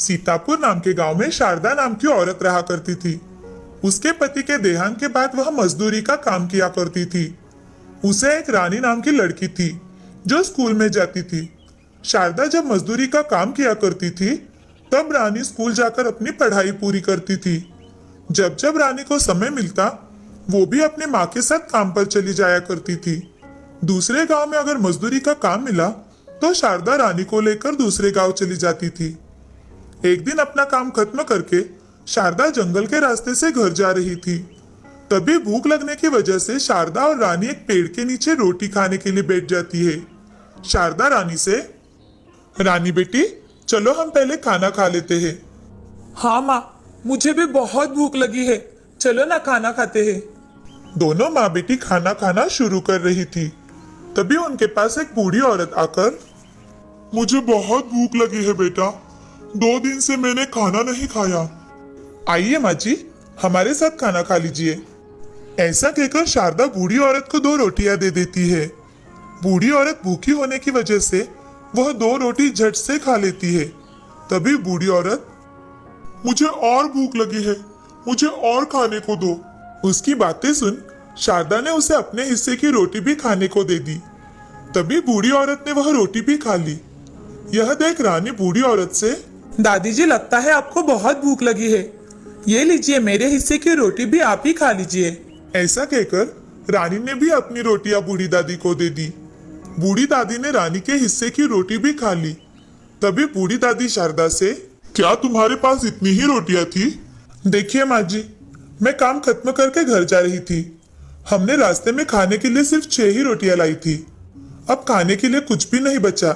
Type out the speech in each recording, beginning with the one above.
सीतापुर नाम के गांव में शारदा नाम की औरत रहा करती थी। उसके पति के देहांत के बाद वह मजदूरी का काम किया करती थी। उसे एक रानी नाम की लड़की थी जो स्कूल में जाती थी। शारदा जब मजदूरी का काम किया करती थी तब रानी स्कूल जाकर अपनी पढ़ाई पूरी करती थी। जब जब रानी को समय मिलता वो भी अपनी माँ के साथ काम पर चली जाया करती थी। दूसरे गांव में अगर मजदूरी का काम मिला तो शारदा रानी को लेकर दूसरे गांव चली जाती थी। एक दिन अपना काम खत्म करके शारदा जंगल के रास्ते से घर जा रही थी। तभी भूख लगने की वजह से शारदा और रानी एक पेड़ के नीचे रोटी खाने के लिए बैठ जाती है। शारदा रानी से, रानी बेटी चलो हम पहले खाना खा लेते हैं। हाँ माँ, मुझे भी बहुत भूख लगी है, चलो ना खाना खाते हैं। दोनों माँ बेटी खाना खाना शुरू कर रही थी। तभी उनके पास एक बूढ़ी औरत आकर, मुझे बहुत भूख लगी है बेटा, 2 दिन से मैंने खाना नहीं खाया। आइए माँ जी, हमारे साथ खाना खा लीजिए। ऐसा कहकर शारदा बूढ़ी औरत को 2 रोटियां दे देती है। बूढ़ी औरत भूखी होने की वजह से वह 2 रोटी झट से खा लेती है। तभी बूढ़ी औरत, मुझे और भूख लगी है, मुझे और खाने को दो। उसकी बातें सुन शारदा ने उसे अपने हिस्से की रोटी भी खाने को दे दी। तभी बूढ़ी औरत ने वह रोटी भी खा ली। यह देख रानी बूढ़ी औरत से, दादी जी लगता है आपको बहुत भूख लगी है, ये लीजिए मेरे हिस्से की रोटी भी आप ही खा लीजिए। ऐसा कहकर रानी ने भी अपनी रोटियां बूढ़ी दादी को दे दी। बूढ़ी दादी ने रानी के हिस्से की रोटी भी खा ली। तभी बूढ़ी दादी शारदा से, क्या तुम्हारे पास इतनी ही रोटियां थी? देखिए माँ जी, मैं काम खत्म करके घर जा रही थी। हमने रास्ते में खाने के लिए सिर्फ 6 ही रोटियां लाई थी। अब खाने के लिए कुछ भी नहीं बचा।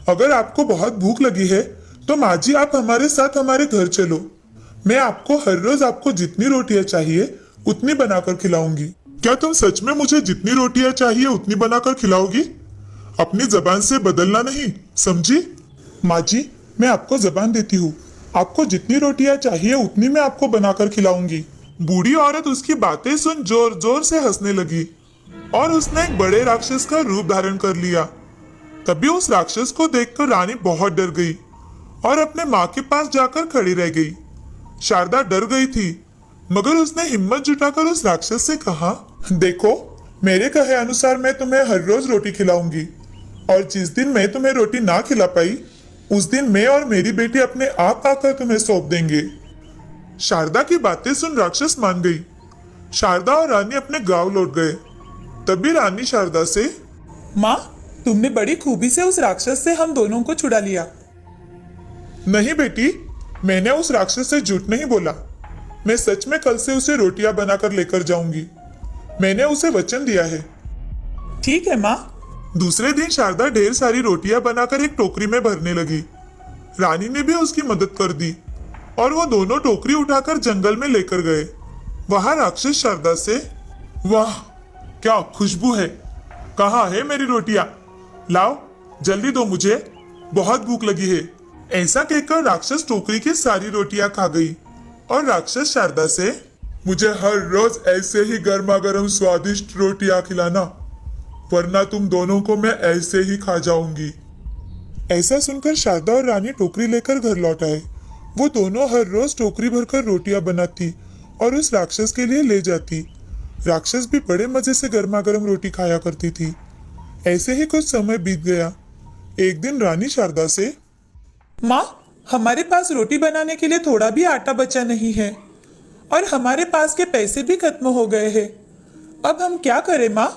अगर आपको बहुत भूख लगी है तो माँ जी आप हमारे साथ हमारे घर चलो। मैं आपको हर रोज आपको जितनी रोटियां चाहिए उतनी बनाकर खिलाऊंगी। क्या तुम सच में मुझे जितनी रोटियां चाहिए उतनी बनाकर खिलाओगी? अपनी जबान से बदलना नहीं, समझी? माँ जी, मैं आपको जबान देती हूँ, आपको जितनी रोटियां चाहिए उतनी मैं आपको बनाकर खिलाऊंगी। बूढ़ी औरत उसकी बातें सुन जोर जोर से हंसने लगी और उसने एक बड़े राक्षस का रूप धारण कर लिया। तभी उस राक्षस को देखकर रानी बहुत डर गई और अपने माँ के पास जाकर खड़ी रह गई। शारदा डर गई थी मगर उसने हिम्मत जुटाकर उस राक्षस से कहा, देखो मेरे कहे अनुसार मैं तुम्हें हर रोज रोटी खिलाऊंगी और जिस दिन मैं तुम्हें रोटी ना खिला पाई उस दिन मैं और मेरी बेटी अपने आप आकर तुम्हें सौंप देंगे। शारदा की बातें सुन राक्षस मान गई। शारदा और रानी अपने गांव लौट गए। तभी रानी शारदा से, माँ, तुमने बड़ी खूबी से उस राक्षस से हम दोनों को छुड़ा लिया। नहीं बेटी, मैंने उस राक्षस से झूठ नहीं बोला। मैं सच में कल से उसे रोटियां बनाकर लेकर जाऊंगी। मैंने उसे वचन दिया है। ठीक है माँ। दूसरे दिन शारदा ढेर सारी रोटियां बनाकर एक टोकरी में भरने लगी। रानी ने भी उसकी मदद कर दी और वो दोनों टोकरी उठाकर जंगल में लेकर गए। वहां राक्षस शारदा से, वाह क्या खुशबू है, कहाँ है मेरी रोटियां? लाओ जल्दी दो, मुझे बहुत भूख लगी है। ऐसा कहकर राक्षस टोकरी की सारी रोटियां खा गई और राक्षस शारदा से, मुझे हर रोज ऐसे ही गर्मा गर्म स्वादिष्ट रोटियां खिलाना, वरना तुम दोनों को मैं ऐसे ही खा जाऊंगी। ऐसा सुनकर शारदा और रानी टोकरी लेकर घर लौट आए। वो दोनों हर रोज टोकरी भरकर रोटियां बनाती और उस राक्षस के लिए ले जाती। राक्षस भी बड़े मजे से गर्मा गर्म रोटी खाया करती थी। ऐसे ही कुछ समय बीत गया। एक दिन रानी शारदा से, माँ, हमारे पास रोटी बनाने के लिए थोड़ा भी आटा बचा नहीं है और हमारे पास के पैसे भी खत्म हो गए हैं। अब हम क्या करें माँ?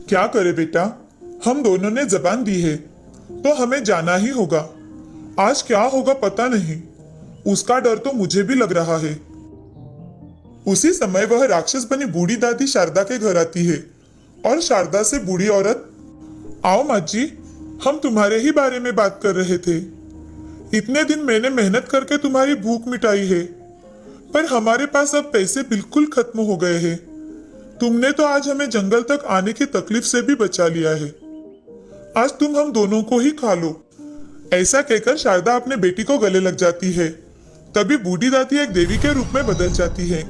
क्या करे बेटा, हम दोनों ने जबान दी है तो हमें जाना ही होगा। आज क्या होगा पता नहीं, उसका डर तो मुझे भी लग रहा है। उसी समय वह राक्षस बनी बूढ़ी दादी शारदा के घर आती है और शारदा से बूढ़ी औरत, आओ माँ जी, हम तुम्हारे ही बारे में बात कर रहे थे। इतने दिन मैंने मेहनत करके तुम्हारी भूख मिटाई है पर हमारे पास अब पैसे बिल्कुल खत्म हो गए हैं। तुमने तो आज हमें जंगल तक आने की तकलीफ से भी बचा लिया है। आज तुम हम दोनों को ही खा लो। ऐसा कहकर शारदा अपने बेटी को गले लग जाती है। तभी बूढ़ी दादी एक देवी के रूप में बदल जाती है।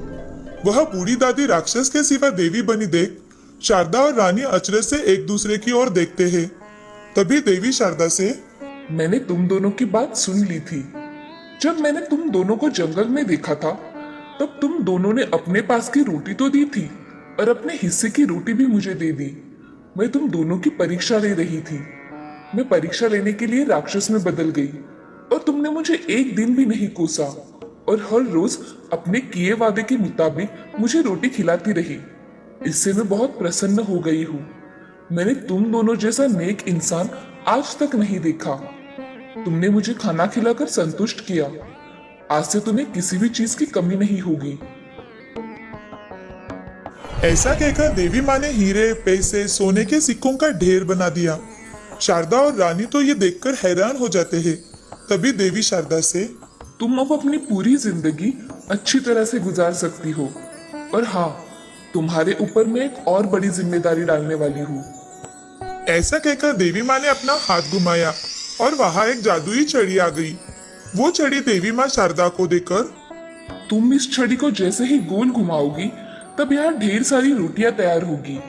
वह बूढ़ी दादी राक्षस के सिवा देवी बनी देख शारदा और रानी अचरज से एक दूसरे की ओर देखते हैं। तभी देवी शारदा से, मैंने तुम दोनों की बात सुन ली थी। जब मैंने तुम दोनों को जंगल में देखा था, तब तुम दोनों ने अपने पास की रोटी तो दी थी और अपने हिस्से की रोटी भी मुझे दे दी। मैं तुम दोनों की परीक्षा ले रही थी। मैं परीक्षा लेने के लिए राक्षस में बदल गई और तुमने मुझे एक दिन भी नहीं कोसा और हर रोज अपने किए वादे के मुताबिक मुझे रोटी खिलाती रही। इससे मैं बहुत प्रसन्न हो गई हूँ। मैंने तुम दोनों जैसा नेक इंसान आज तक नहीं देखा। तुमने मुझे खाना खिलाकर संतुष्ट किया। आज से तुम्हें किसी भी चीज की कमी नहीं होगी। ऐसा कहकर देवी माँ ने हीरे, पैसे, सोने के सिक्कों का ढेर बना दिया। शारदा और रानी तो ये देखकर हैरान हो जाते हैं। तभी देवी शारदा से, तुम अब अपनी पूरी जिंदगी अच्छी तरह से गुजार सकती हो। और हाँ, तुम्हारे ऊपर मैं एक और बड़ी जिम्मेदारी डालने वाली हूँ। ऐसा कहकर देवी माँ ने अपना हाथ घुमाया और वहां एक जादुई छड़ी आ गई। वो छड़ी देवी माँ शारदा को देकर, तुम इस छड़ी को जैसे ही गोल घुमाओगी, तब यहाँ ढेर सारी रोटियां तैयार होगी।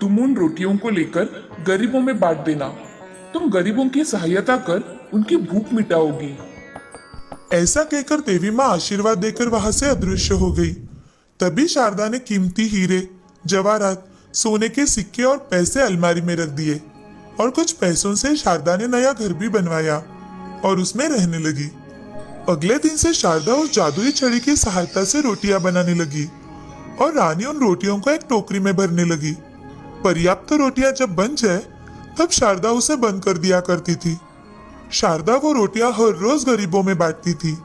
तुम उन रोटियों को लेकर गरीबों में बांट देना। तुम गरीबों की सहायता कर उनकी भूख मिटाओगी। ऐसा कहकर देवी माँ आशीर्वाद देकर वहां से अदृश्य हो गई। तभी शारदा ने कीमती हीरे, जवाहरात, सोने के सिक्के और पैसे अलमारी में रख दिए और कुछ पैसों से शारदा ने नया घर भी बनवाया और उसमें रहने लगी। अगले दिन से शारदा उस जादुई छड़ी की सहायता से रोटियां बनाने लगी और रानी उन रोटियों को एक टोकरी में भरने लगी। पर्याप्त रोटियां जब बन जाए तब शारदा उसे बंद कर दिया करती थी। शारदा वो रोटियां हर रोज गरीबों में बांटती थी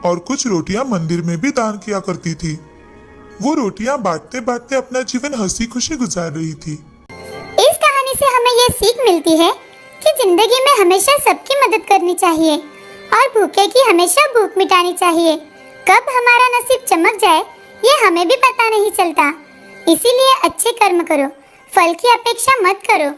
और कुछ रोटियां मंदिर में भी दान किया करती थी। वो रोटियां बांटते बांटते अपना जीवन हंसी खुशी गुजार रही थी। इस कहानी से हमें ये सीख मिलती है कि जिंदगी में हमेशा सबकी मदद करनी चाहिए और भूखे की हमेशा भूख मिटानी चाहिए। कब हमारा नसीब चमक जाए ये हमें भी पता नहीं चलता। इसीलिए अच्छे कर्म करो, फल की अपेक्षा मत करो।